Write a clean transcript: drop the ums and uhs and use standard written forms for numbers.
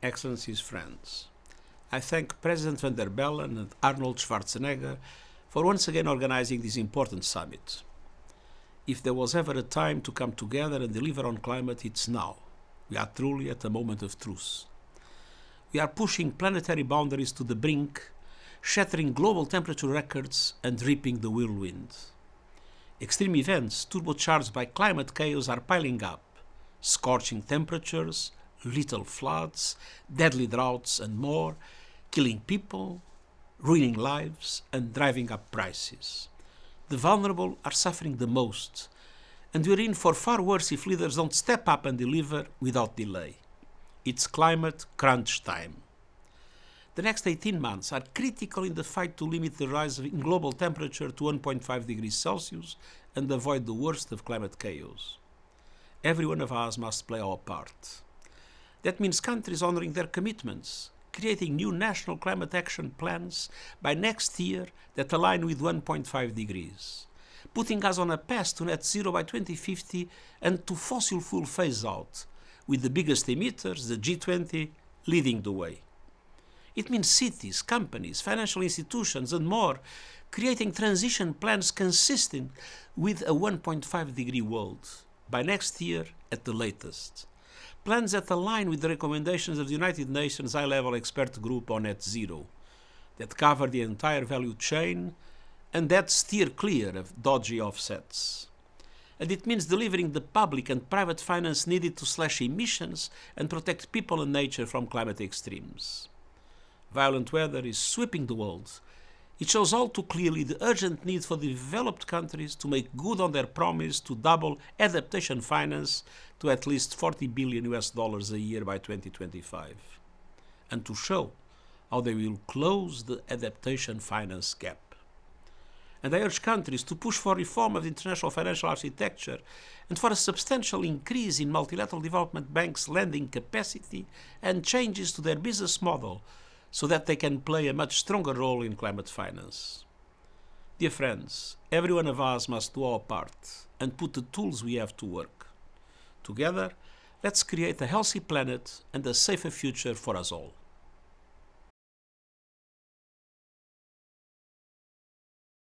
Excellencies, friends, I thank President van der Bellen and Arnold Schwarzenegger for once again organizing this important summit. If there was ever a time to come together and deliver on climate, it's now. We are truly at a moment of truth. We are pushing planetary boundaries to the brink, shattering global temperature records and reaping the whirlwind. Extreme events turbocharged by climate chaos are piling up. Scorching temperatures, lethal floods, deadly droughts and more, killing people, ruining lives and driving up prices. The vulnerable are suffering the most, and we're in for far worse if leaders don't step up and deliver without delay. It's climate crunch time. The next 18 months are critical in the fight to limit the rise in global temperature to 1.5 degrees Celsius and avoid the worst of climate chaos. Every one of us must play our part. That means countries honoring their commitments, creating new national climate action plans by next year that align with 1.5 degrees, putting us on a path to net zero by 2050 and to fossil fuel phase out, with the biggest emitters, the G20, leading the way. It means cities, companies, financial institutions and more creating transition plans consistent with a 1.5 degree world by next year at the latest. Plans that align with the recommendations of the United Nations high-level expert group on net zero, that cover the entire value chain and that steer clear of dodgy offsets. And it means delivering the public and private finance needed to slash emissions and protect people and nature from climate extremes. Violent weather is sweeping the world. It shows all too clearly the urgent need for the developed countries to make good on their promise to double adaptation finance to at least $40 billion a year by 2025, and to show how they will close the adaptation finance gap. And I urge countries to push for reform of the international financial architecture and for a substantial increase in multilateral development banks' lending capacity and changes to their business model so that they can play a much stronger role in climate finance. Dear friends, every one of us must do our part and put the tools we have to work. Together, let's create a healthy planet and a safer future for us all.